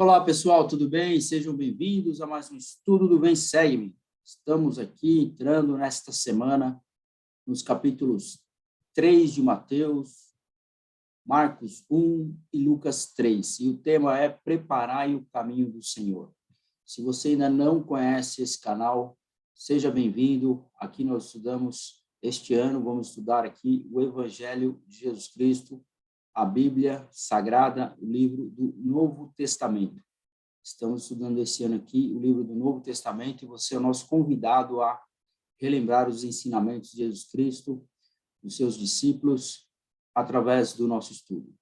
Olá, pessoal, tudo bem? Sejam bem-vindos a mais um estudo do Vem Segue-me. Estamos aqui entrando nesta semana nos capítulos 3 de Mateus, Marcos 1 e Lucas 3. E o tema é Preparai o caminho do Senhor. Se você ainda não conhece esse canal, seja bem-vindo. Aqui nós estudamos, este ano, vamos estudar aqui o Evangelho de Jesus Cristo, a Bíblia Sagrada, o livro do Novo Testamento. Estamos estudando esse ano aqui o livro do Novo Testamento e você é o nosso convidado a relembrar os ensinamentos de Jesus Cristo, dos seus discípulos, através do nosso estudo.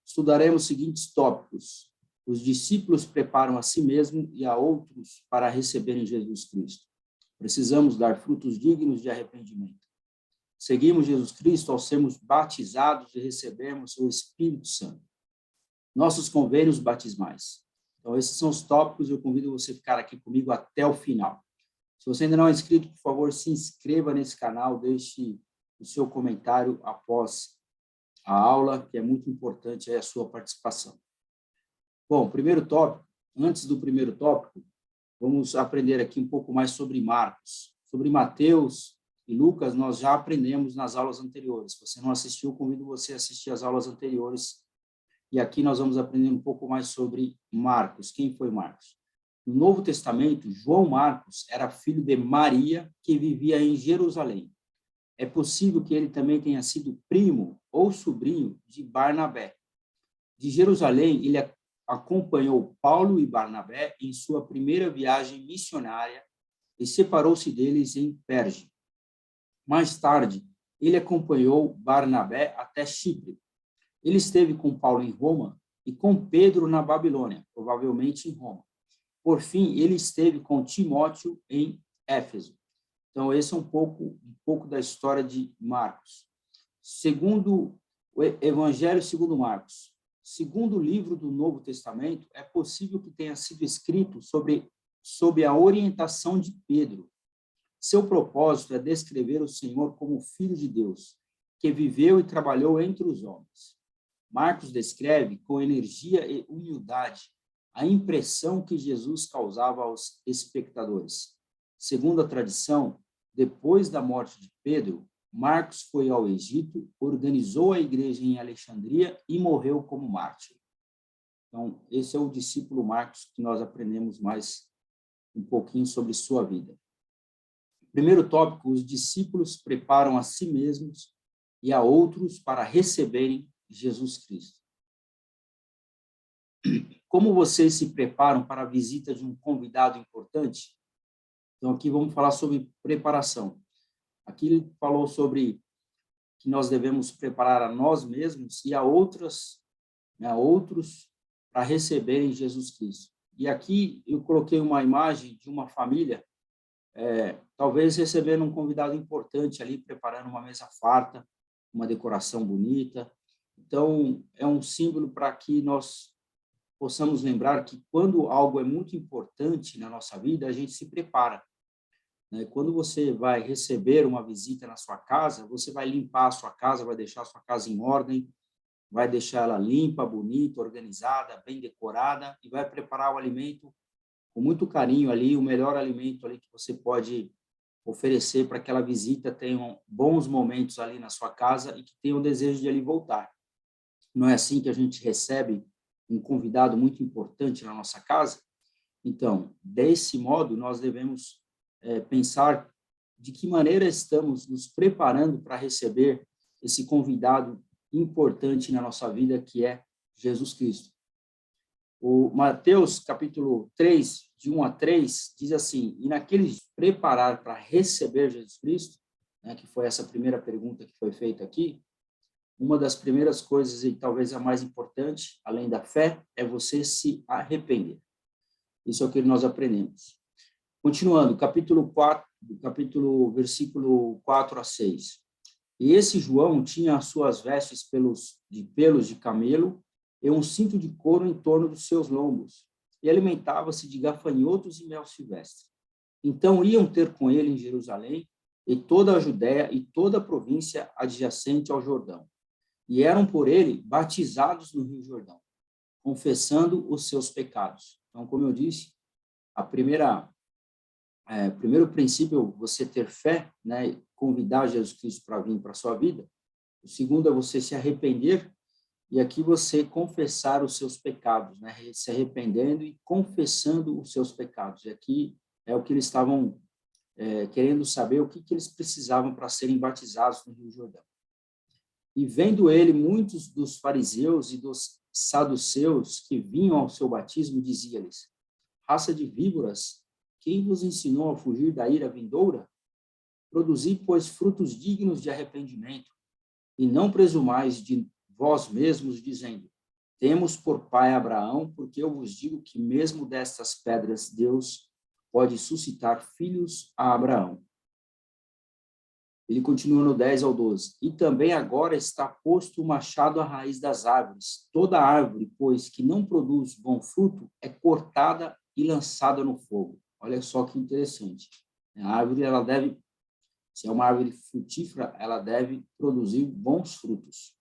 Estudaremos os seguintes tópicos. Os discípulos preparam a si mesmos e a outros para receberem Jesus Cristo. Precisamos dar frutos dignos de arrependimento. Seguimos Jesus Cristo ao sermos batizados e recebermos o Espírito Santo. Nossos convênios batismais. Então, esses são os tópicos, eu convido você a ficar aqui comigo até o final. Se você ainda não é inscrito, por favor, se inscreva nesse canal, deixe o seu comentário após a aula, que é muito importante a sua participação. Bom, primeiro tópico, antes do primeiro tópico, vamos aprender aqui um pouco mais sobre Marcos. Sobre Mateus e Lucas, nós já aprendemos nas aulas anteriores. Se você não assistiu, eu convido você a assistir as aulas anteriores. E aqui nós vamos aprender um pouco mais sobre Marcos. Quem foi Marcos? No Novo Testamento, João Marcos era filho de Maria, que vivia em Jerusalém. É possível que ele também tenha sido primo ou sobrinho de Barnabé. De Jerusalém, ele acompanhou Paulo e Barnabé em sua primeira viagem missionária e separou-se deles em Perge. Mais tarde, ele acompanhou Barnabé até Chipre. Ele esteve com Paulo em Roma e com Pedro na Babilônia, provavelmente em Roma. Por fim, ele esteve com Timóteo em Éfeso. Então, esse é um pouco da história de Marcos. Segundo o Evangelho segundo Marcos, segundo livro do Novo Testamento, é possível que tenha sido escrito sob a orientação de Pedro. Seu propósito é descrever o Senhor como Filho de Deus, que viveu e trabalhou entre os homens. Marcos descreve com energia e humildade a impressão que Jesus causava aos espectadores. Segundo a tradição, depois da morte de Pedro, Marcos foi ao Egito, organizou a igreja em Alexandria e morreu como mártir. Então, esse é o discípulo Marcos que nós aprendemos mais um pouquinho sobre sua vida. Primeiro tópico, os discípulos preparam a si mesmos e a outros para receberem Jesus Cristo. Como vocês se preparam para a visita de um convidado importante? Então, aqui vamos falar sobre preparação. Aqui ele falou sobre que nós devemos preparar a nós mesmos e a outros para receberem Jesus Cristo. E aqui eu coloquei uma imagem de uma família, talvez recebendo um convidado importante ali, preparando uma mesa farta, uma decoração bonita. Então, é um símbolo para que nós possamos lembrar que quando algo é muito importante na nossa vida, a gente se prepara. Quando você vai receber uma visita na sua casa, você vai limpar a sua casa, vai deixar a sua casa em ordem, vai deixar ela limpa, bonita, organizada, bem decorada e vai preparar o alimento com muito carinho ali, o melhor alimento ali que você pode oferecer para que aquela visita tenha bons momentos ali na sua casa e que tenha o desejo de ali voltar. Não é assim que a gente recebe um convidado muito importante na nossa casa? Então, desse modo, nós devemos pensar de que maneira estamos nos preparando para receber esse convidado importante na nossa vida, que é Jesus Cristo. O Mateus, capítulo 3, de 1 a 3, diz assim: e naqueles preparar para receber Jesus Cristo, que foi essa primeira pergunta que foi feita aqui, uma das primeiras coisas, e talvez a mais importante, além da fé, é você se arrepender. Isso é o que nós aprendemos. Continuando, versículo 4 a 6. E esse João tinha as suas vestes de pelos de camelo e um cinto de couro em torno dos seus lombos, e alimentava-se de gafanhotos e mel silvestre. Então iam ter com ele em Jerusalém e toda a Judéia e toda a província adjacente ao Jordão. E eram por ele batizados no Rio Jordão. confessando os seus pecados. Então, como eu disse, primeiro princípio é você ter fé, né, convidar Jesus Cristo para vir para a sua vida. O segundo é você se arrepender, e aqui você confessar os seus pecados, né, se arrependendo e confessando os seus pecados. E aqui é o que eles estavam querendo saber, o que eles precisavam para serem batizados no Rio Jordão. E vendo ele, muitos dos fariseus e dos saduceus que vinham ao seu batismo, dizia-lhes: raça de víboras, quem vos ensinou a fugir da ira vindoura? Produzi, pois, frutos dignos de arrependimento, e não presumais de vós mesmos, dizendo: temos por pai Abraão, porque eu vos digo que mesmo destas pedras Deus pode suscitar filhos a Abraão. Ele continua no 10 ao 12. E também agora está posto o machado à raiz das árvores. Toda árvore, pois, que não produz bom fruto, é cortada e lançada no fogo. Olha só que interessante. A árvore, se é uma árvore frutífera, ela deve produzir bons frutos.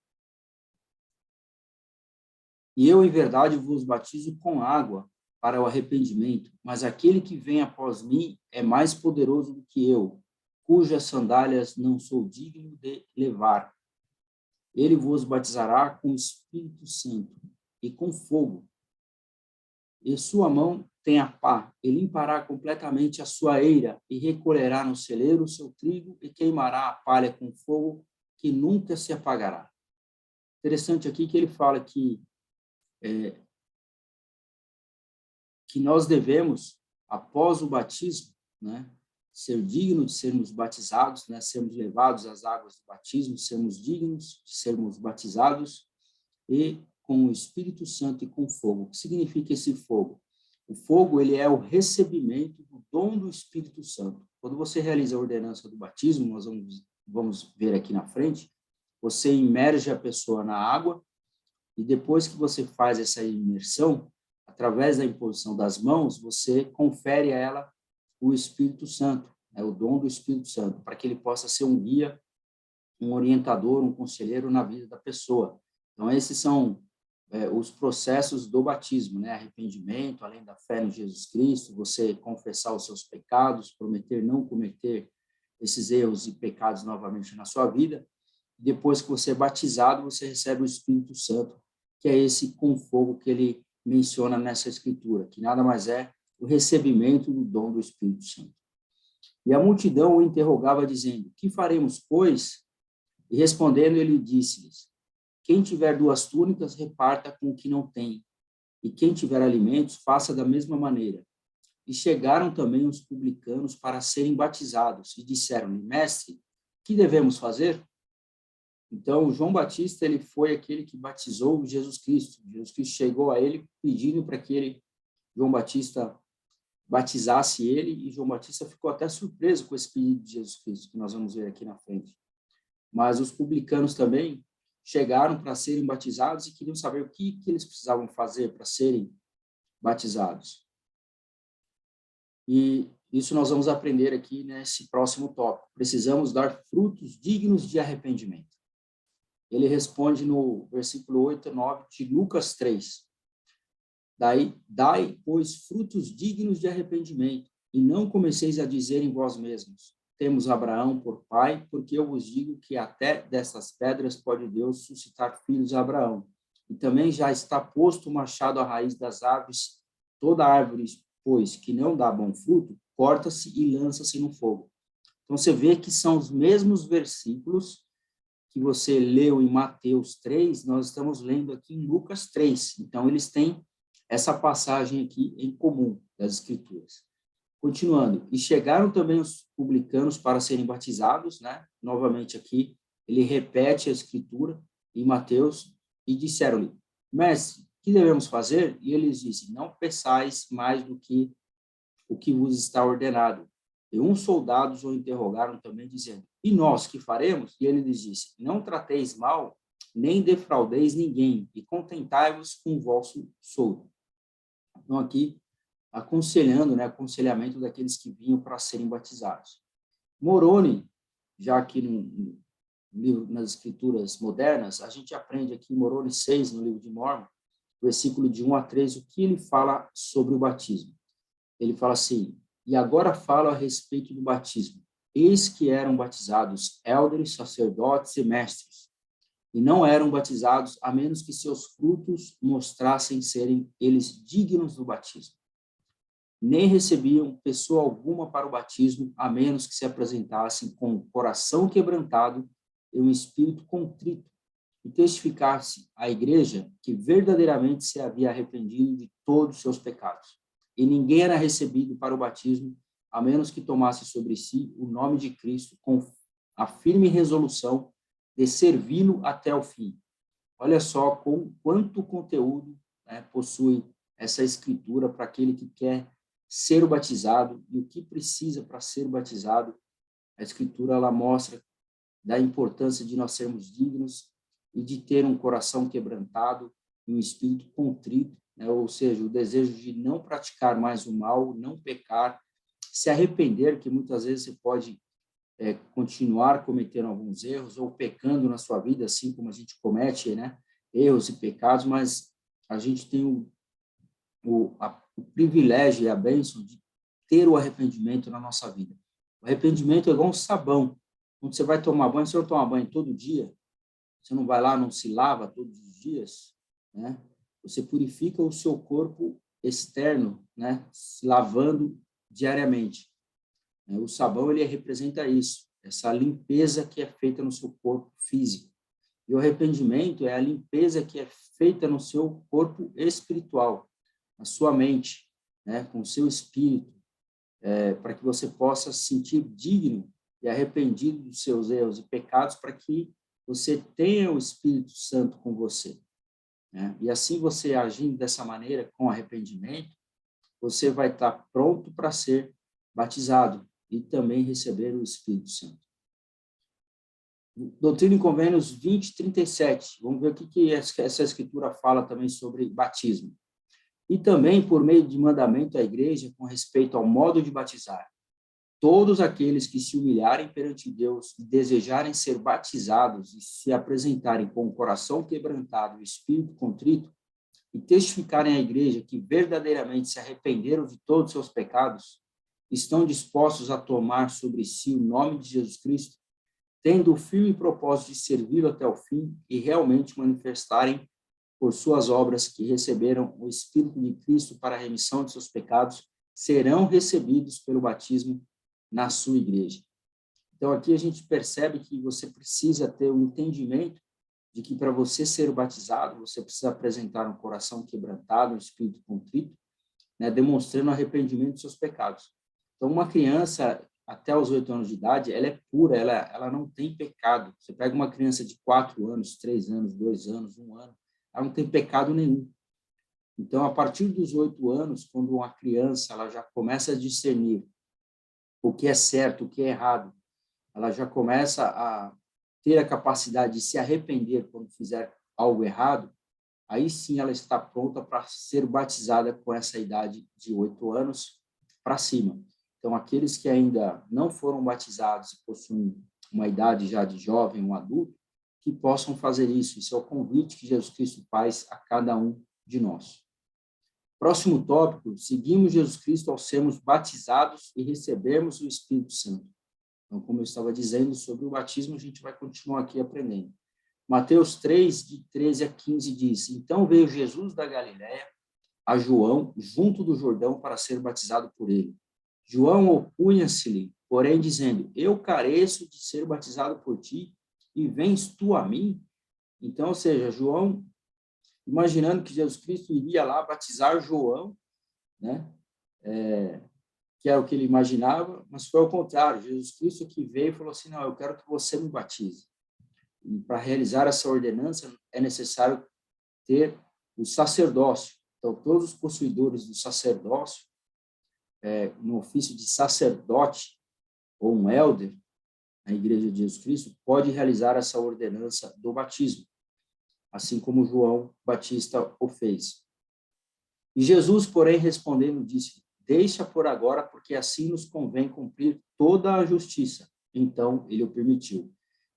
E eu, em verdade, vos batizo com água para o arrependimento, mas aquele que vem após mim é mais poderoso do que eu, cujas sandálias não sou digno de levar. Ele vos batizará com o Espírito Santo e com fogo. E sua mão tem a pá, e limpará completamente a sua eira, e recolherá no celeiro o seu trigo, e queimará a palha com fogo, que nunca se apagará. Interessante aqui que ele fala que nós devemos, após o batismo, né, ser dignos de sermos batizados, né, sermos levados às águas do batismo, sermos dignos de sermos batizados, e com o Espírito Santo e com fogo. O que significa esse fogo? O fogo, ele é o recebimento do dom do Espírito Santo. Quando você realiza a ordenança do batismo, nós vamos ver aqui na frente, você imerge a pessoa na água, e depois que você faz essa imersão, através da imposição das mãos, você confere a ela o Espírito Santo, o dom do Espírito Santo, para que ele possa ser um guia, um orientador, um conselheiro na vida da pessoa. Então, esses são os processos do batismo, né? Arrependimento, além da fé em Jesus Cristo, você confessar os seus pecados, prometer não cometer esses erros e pecados novamente na sua vida. Depois que você é batizado, você recebe o Espírito Santo, que é esse com fogo que ele menciona nessa escritura, que nada mais é o recebimento do dom do Espírito Santo. E a multidão o interrogava, dizendo: que faremos, pois? E respondendo, ele disse-lhes: quem tiver 2 túnicas, reparta com o que não tem, e quem tiver alimentos, faça da mesma maneira. E chegaram também os publicanos para serem batizados, e disseram-lhe: mestre, que devemos fazer? Então, João Batista, ele foi aquele que batizou Jesus Cristo. Jesus Cristo chegou a ele pedindo para que João Batista batizasse ele, e João Batista ficou até surpreso com esse pedido de Jesus Cristo, que nós vamos ver aqui na frente. Mas os publicanos também chegaram para serem batizados e queriam saber o que eles precisavam fazer para serem batizados. E isso nós vamos aprender aqui nesse próximo tópico. Precisamos dar frutos dignos de arrependimento. Ele responde no versículo 8 e 9 de Lucas 3. Dai, pois, frutos dignos de arrependimento, e não comeceis a dizer em vós mesmos: temos Abraão por pai, porque eu vos digo que até dessas pedras pode Deus suscitar filhos a Abraão. E também já está posto o machado à raiz das árvores. Toda árvore, pois, que não dá bom fruto, corta-se e lança-se no fogo. Então, você vê que são os mesmos versículos que você leu em Mateus 3, nós estamos lendo aqui em Lucas 3. Então, eles têm essa passagem aqui em comum das Escrituras. Continuando, e chegaram também os publicanos para serem batizados, né? Novamente aqui, ele repete a Escritura em Mateus, e disseram-lhe: mestre, que devemos fazer? E eles dizem: não peçais mais do que o que vos está ordenado. E uns soldados o interrogaram também, dizendo: e nós que faremos? E ele lhes disse: não trateis mal, nem defraudeis ninguém, e contentai-vos com o vosso soldo. Então, aqui, aconselhando, né, aconselhamento daqueles que vinham para serem batizados. Moroni, já aqui no livro, nas escrituras modernas, a gente aprende aqui em Moroni 6, no livro de Mormon, versículo de 1 a 3, o que ele fala sobre o batismo. Ele fala assim: e agora falo a respeito do batismo. Eis que eram batizados élderes, sacerdotes e mestres, e não eram batizados a menos que seus frutos mostrassem serem eles dignos do batismo. Nem recebiam pessoa alguma para o batismo, a menos que se apresentassem com o coração quebrantado e um espírito contrito, e testificasse à igreja que verdadeiramente se havia arrependido de todos os seus pecados. E ninguém era recebido para o batismo, a menos que tomasse sobre si o nome de Cristo com a firme resolução de servi-lo até o fim. Olha só quanto conteúdo, né, possui essa escritura para aquele que quer ser batizado e o que precisa para ser batizado. A escritura ela mostra da importância de nós sermos dignos e de ter um coração quebrantado e um espírito contrito, né? Ou seja, o desejo de não praticar mais o mal, não pecar, se arrepender, que muitas vezes você pode continuar cometendo alguns erros ou pecando na sua vida, assim como a gente comete, né, erros e pecados, mas a gente tem o privilégio e a bênção de ter o arrependimento na nossa vida. O arrependimento é igual um sabão. Quando você vai tomar banho, você vai tomar banho todo dia, você não vai lá, não se lava todos os dias, né? Você purifica o seu corpo externo, né, se lavando diariamente. O sabão, ele representa isso, essa limpeza que é feita no seu corpo físico. E o arrependimento é a limpeza que é feita no seu corpo espiritual, na sua mente, né, com o seu espírito, para que você possa se sentir digno e arrependido dos seus erros e pecados, para que você tenha o Espírito Santo com você, né? E assim você agindo dessa maneira, com arrependimento, você vai estar pronto para ser batizado e também receber o Espírito Santo. Doutrina e Convênios 20:37. Vamos ver o que essa escritura fala também sobre batismo. E também por meio de mandamento à igreja com respeito ao modo de batizar. Todos aqueles que se humilharem perante Deus e desejarem ser batizados e se apresentarem com o coração quebrantado e o espírito contrito e testificarem à igreja que verdadeiramente se arrependeram de todos os seus pecados, estão dispostos a tomar sobre si o nome de Jesus Cristo, tendo o firme propósito de servi-lo até o fim e realmente manifestarem por suas obras que receberam o Espírito de Cristo para a remissão de seus pecados, serão recebidos pelo batismo na sua igreja. Então, aqui a gente percebe que você precisa ter o entendimento de que para você ser batizado, você precisa apresentar um coração quebrantado, um espírito contrito, né, demonstrando arrependimento dos seus pecados. Então, uma criança, até os 8 anos de idade, ela é pura, ela não tem pecado. Você pega uma criança de 4 anos, 3 anos, 2 anos, 1 ano, ela não tem pecado nenhum. Então, a partir dos 8 anos, quando uma criança ela já começa a discernir o que é certo, o que é errado, ela já começa a ter a capacidade de se arrepender quando fizer algo errado, aí sim ela está pronta para ser batizada com essa idade de 8 anos para cima. Então, aqueles que ainda não foram batizados e possuem uma idade já de jovem, um adulto, que possam fazer isso. Isso é o convite que Jesus Cristo faz a cada um de nós. Próximo tópico, seguimos Jesus Cristo ao sermos batizados e recebermos o Espírito Santo. Então, como eu estava dizendo sobre o batismo, a gente vai continuar aqui aprendendo. Mateus 3, de 13 a 15, diz: Então veio Jesus da Galiléia a João, junto do Jordão, para ser batizado por ele. João opunha-se-lhe, porém, dizendo: Eu careço de ser batizado por ti, e vens tu a mim? Então, ou seja, João, imaginando que Jesus Cristo iria lá batizar João, né? Que era o que ele imaginava, mas foi ao contrário. Jesus Cristo que veio e falou assim: não, eu quero que você me batize. E para realizar essa ordenança é necessário ter o sacerdócio. Então, todos os possuidores do sacerdócio, no ofício de sacerdote ou um elder na Igreja de Jesus Cristo, pode realizar essa ordenança do batismo, assim como João Batista o fez. E Jesus, porém, respondendo, disse: Deixa por agora, porque assim nos convém cumprir toda a justiça. Então, ele o permitiu.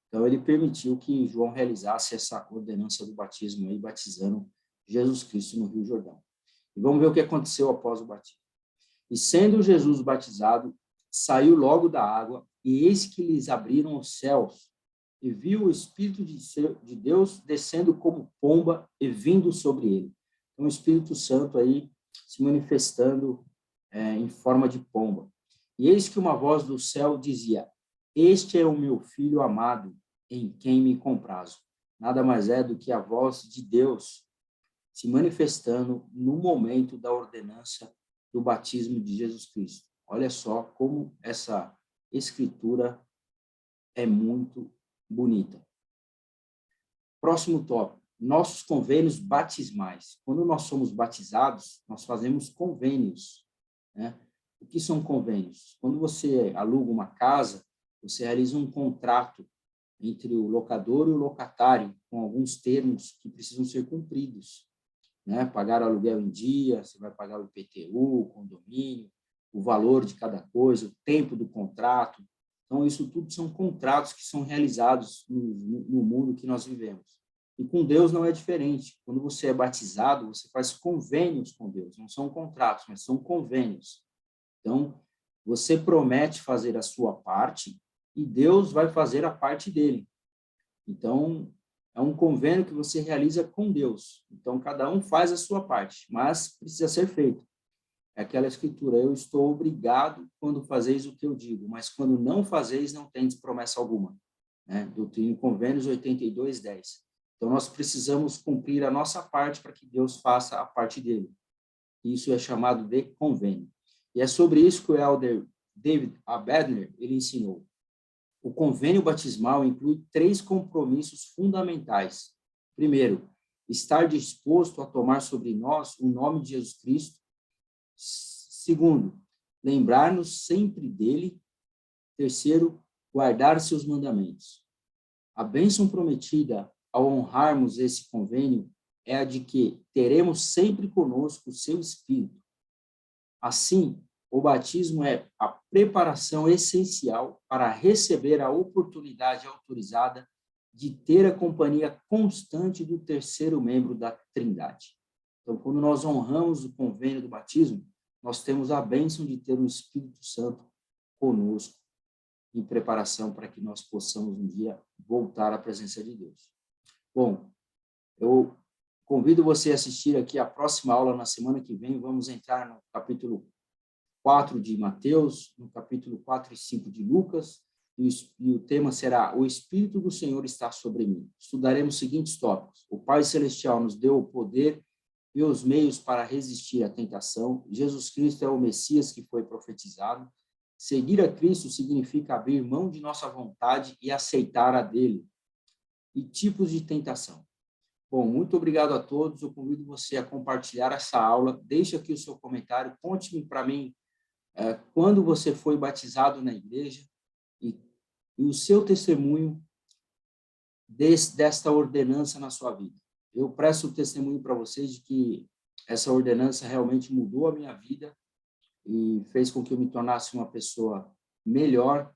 Então, ele permitiu que João realizasse essa ordenança do batismo, aí, batizando Jesus Cristo no Rio Jordão. E vamos ver o que aconteceu após o batismo. E sendo Jesus batizado, saiu logo da água, e eis que lhes abriram os céus, e viu o Espírito de Deus descendo como pomba e vindo sobre ele. Então, o Espírito Santo aí se manifestando em forma de pomba. E eis que uma voz do céu dizia: este é o meu filho amado, em quem me comprazo. Nada mais é do que a voz de Deus se manifestando no momento da ordenança do batismo de Jesus Cristo. Olha só como essa escritura é muito bonita. Próximo tópico, nossos convênios batismais. Quando nós somos batizados, nós fazemos convênios, né? O que são convênios? Quando você aluga uma casa, você realiza um contrato entre o locador e o locatário, com alguns termos que precisam ser cumpridos, né? Pagar aluguel em dia, você vai pagar o IPTU, o condomínio, o valor de cada coisa, o tempo do contrato. Então, isso tudo são contratos que são realizados no mundo que nós vivemos. E com Deus não é diferente. Quando você é batizado, você faz convênios com Deus. Não são contratos, mas são convênios. Então, você promete fazer a sua parte e Deus vai fazer a parte dele. Então, é um convênio que você realiza com Deus. Então, cada um faz a sua parte, mas precisa ser feito. É aquela escritura: eu estou obrigado quando fazeis o que eu digo, mas quando não fazeis, não tendes promessa alguma. Né? Doutrina e Convênios 82:10. Então, nós precisamos cumprir a nossa parte para que Deus faça a parte dele. Isso é chamado de convênio. E é sobre isso que o elder David Abedner ele ensinou. O convênio batismal inclui 3 compromissos fundamentais. Primeiro, estar disposto a tomar sobre nós o nome de Jesus Cristo. Segundo, lembrar-nos sempre dele. Terceiro, guardar seus mandamentos. A bênção prometida ao honrarmos esse convênio é a de que teremos sempre conosco o seu Espírito. Assim, o batismo é a preparação essencial para receber a oportunidade autorizada de ter a companhia constante do terceiro membro da Trindade. Então, quando nós honramos o convênio do batismo, nós temos a bênção de ter o Espírito Santo conosco, em preparação para que nós possamos um dia voltar à presença de Deus. Bom, eu convido você a assistir aqui a próxima aula na semana que vem. Vamos entrar no capítulo 4 de Mateus, no capítulo 4 e 5 de Lucas, e o tema será: o Espírito do Senhor está sobre mim. Estudaremos os seguintes tópicos: o Pai Celestial nos deu o poder e os meios para resistir à tentação. Jesus Cristo é o Messias que foi profetizado. Seguir a Cristo significa abrir mão de nossa vontade e aceitar a dele. E tipos de tentação. Bom, muito obrigado a todos. Eu convido você a compartilhar essa aula. Deixe aqui o seu comentário. Conte-me para mim quando você foi batizado na igreja e o seu testemunho desta ordenança na sua vida. Eu presto testemunho para vocês de que essa ordenança realmente mudou a minha vida e fez com que eu me tornasse uma pessoa melhor,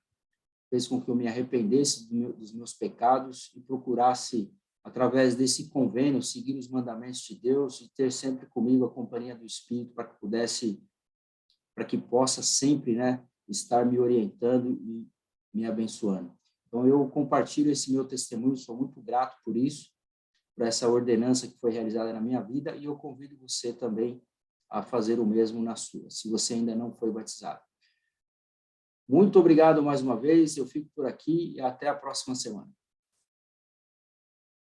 fez com que eu me arrependesse dos meus pecados e procurasse, através desse convênio, seguir os mandamentos de Deus e ter sempre comigo a companhia do Espírito para que possa sempre, né, estar me orientando e me abençoando. Então, eu compartilho esse meu testemunho, sou muito grato por isso, por essa ordenança que foi realizada na minha vida, e eu convido você também a fazer o mesmo na sua, se você ainda não foi batizado. Muito obrigado mais uma vez, eu fico por aqui e até a próxima semana.